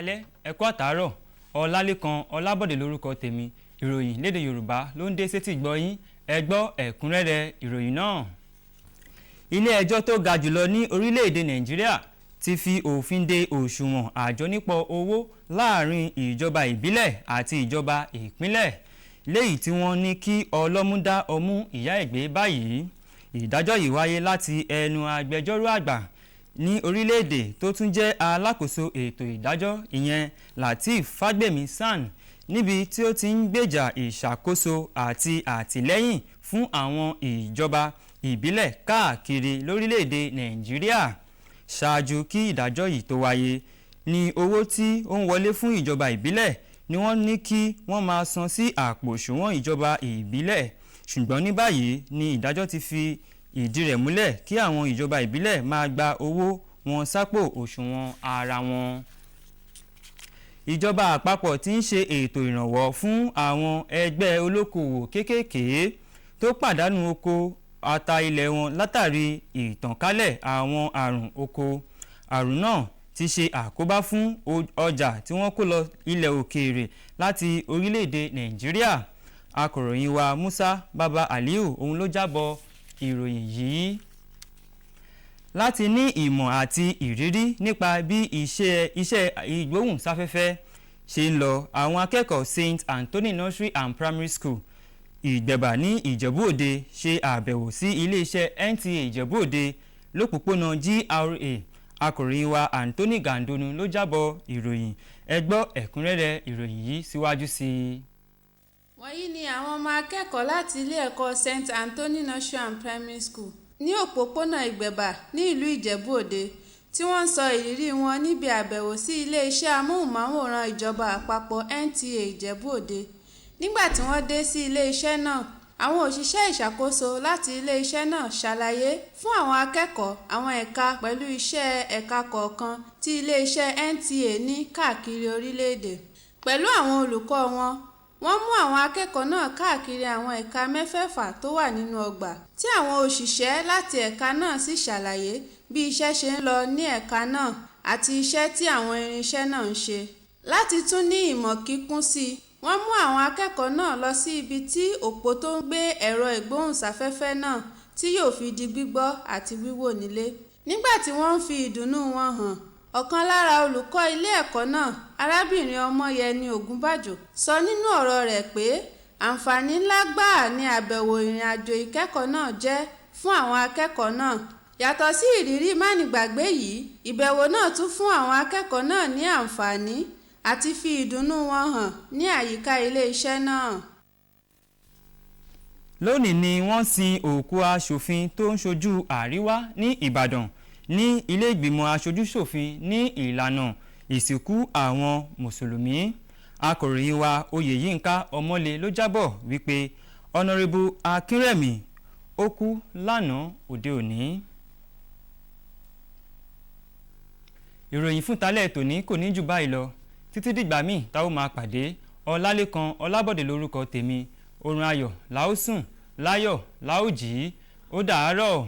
káalẹ́ ẹ kú àtàárọ̀ Ọlálékan Ọlábọ̀dé lórúkọ tèmi ìròyìn lédè Yorùbá ló ń dé sétí gbọ́ yín ẹ gbọ́ ẹ̀kúnrẹ́rẹ́ ìròyìn náà. Ilé ẹjọ́ tó ga jùlọ ní orílẹ̀-èdè Nàìjíríà ti fi òfin de òṣùwọ̀n àjọnípọ̀ owó láàrin ìjọba ìbílẹ̀ àti ìjọba ìpínlẹ̀ léyìí tí wọ́n ní kí ọlọ́mú dá ọmú ìyá ẹ̀gbẹ́ báyìí. Ìdájọ́ yìí wáyé láti ẹnu agbẹjọ́rò àgbà ní orílẹ̀-èdè tó tún jẹ́ alákòóso ètò ìdájọ́ ìyẹn Lateef Fagbemi-San níbi tí ó ti ń gbèjà ìṣàkóso àti àtìlẹ́yìn fún àwọn ìjọba ìbílẹ̀ káàkiri lórílẹ̀-èdè Nàìjíríà. Ṣáájú kí ìdájọ́ yìí tó wáyé ní owó tí ó ń wọlé fún ìjọba ìbílẹ̀ ni wọ́n ní kí wọ́n máa san sí àpò òṣùwọ̀n ìjọba ìbílẹ̀, ṣùgbọ́n ní báyìí ni ìdájọ́ ti fi ìdí rẹ̀ múlẹ̀ kí àwọn ìjọba ìbílẹ̀ máa gba owó wọn sápò òṣùwọ̀n ara wọn. Ìjọba àpapọ̀ ti ń ṣe ètò ìrànwọ́ fún àwọn ẹgbẹ́ olókoòwò kéékèèké tó pàdánù oko ata ilẹ̀ wọn látàrí ìtànkálẹ̀ àwọn àrùn oko. Àrùn náà ti ṣe àkóbá fún ọjà tí wọ́n kó lọ ilẹ̀ òkèèrè láti orílẹ̀-èdè Nàìjíríà. Akọ̀ròyìn wa Musa Baba Aliu òun ló jábọ̀ ìròyìn yìí. Láti ní ìmọ̀ àti ìrírí nípa bí iṣẹ́ ìgbóhùnsáfẹ́fẹ́ ṣe ń lọ, àwọn akẹ́kọ̀ọ́ St. Anthony Nursery and Primary School Ìgbẹ̀bà ní Ìjẹ̀bú-Òde ṣe àbẹ̀wò sí iléeṣẹ́ NTA Ìjẹ̀bú-Òde lópòpónà GRA. Akọ̀ròyìn wa Anthony Gandonu ló jábọ̀ ìròyìn ẹ gbọ́ ẹ̀kúnrẹ́rẹ́ ìròyìn yìí síwájú sí i. Wọ̀nyí ni àwọn ọmọ akẹ́kọ̀ọ́ láti ilé ẹ̀kọ́ St. Anthony Nursery and Primary School ní òpópónà Ìgbẹ̀bà ní ìlú Ìjẹ̀bú-Òde tí wọ́n ń sọ ìrírí wọn níbi àbẹ̀wò sí iléeṣẹ́ amóhùnmáwòrán ìjọba àpapọ̀ NTA Ìjẹ̀bú-Òde. Nígbà tí wọ́n dé sí iléeṣẹ́ náà, àwọn òṣìṣẹ́ ìṣàkóso láti iléeṣẹ́ náà ṣàlàyé fún àwọn akẹ́kọ̀ọ́ àwọn ẹ̀ka pẹ̀lú iṣẹ́ ẹ̀ka kọ̀ọ̀kan tí iléeṣẹ́ NTA ní káàkiri orílẹ̀-èdè. Pẹ̀lú àwọn olùkọ́ wọn, wọ́n mú àwọn akẹ́kọ̀ọ́ náà káàkiri àwọn ẹ̀ka mẹ́fẹ̀ẹ̀fà tó wà nínú ọgbà tí àwọn òṣìṣẹ́ láti ẹ̀ka náà sì ṣàlàyé bí iṣẹ́ ṣe ń lọ ní ẹ̀ka náà àti iṣẹ́ tí àwọn irinṣẹ́ náà ń ṣe. Láti tún ní ìmọ̀ kíkún sí i, wọ́n mú àwọn akẹ́kọ̀ọ́ náà lọ sí ibi tí òpó tó ń gbé ẹ̀rọ ìgbóhùnsáfẹ́fẹ́ náà tí yóò fi di gbígbọ́ àti wíwò nílé. Nígbà tí wọ́n ń fi ìdùnnú wọn hàn, ọ̀kan lára olùkọ́ ilé ẹ̀kọ́ náà, arábìnrin Ọmọyẹni Ògúnbàjò, sọ nínú ọ̀rọ̀ rẹ̀ pé àǹfààní ńlá gbáà ni àbẹ̀wò ìrìn àjò ìkẹ́kọ̀ọ́ náà jẹ́ fún àwọn akẹ́kọ̀ọ́ náà. Yàtọ̀ sí ìrírí mánigbàgbé yìí, ìbẹ̀wò náà tún fún àwọn akẹ́kọ̀ọ́ náà ní àǹfààní àti fi ìdùnnú wọn hàn ní àyíká ilé-iṣẹ́ náà. Lónìí ni wọ́n sin òkú aṣòfin tó ń ṣojú Àríwá ní Ìbàdàn ní ilé ìgbìmọ̀ aṣojú-ṣòfin ní ìlànà ìsìnkú àwọn mùsùlùmí. Akọ̀ròyìn wa Oyèyínká Ọmọlé ló jábọ̀ wípé Honorable Akínrẹ̀mí ó kú lánàá òde òní. Ìròyìn fún talẹ́ tòní kò ní jù báyìí lọ. Títí dìgbà míì tá ó máa pàdé. Ọlálékan Ọlábọ̀dé lórúkọ tèmi. Orun ayọ̀ la ó sùn, láyọ̀ la ó jí. Ó dàárọ̀.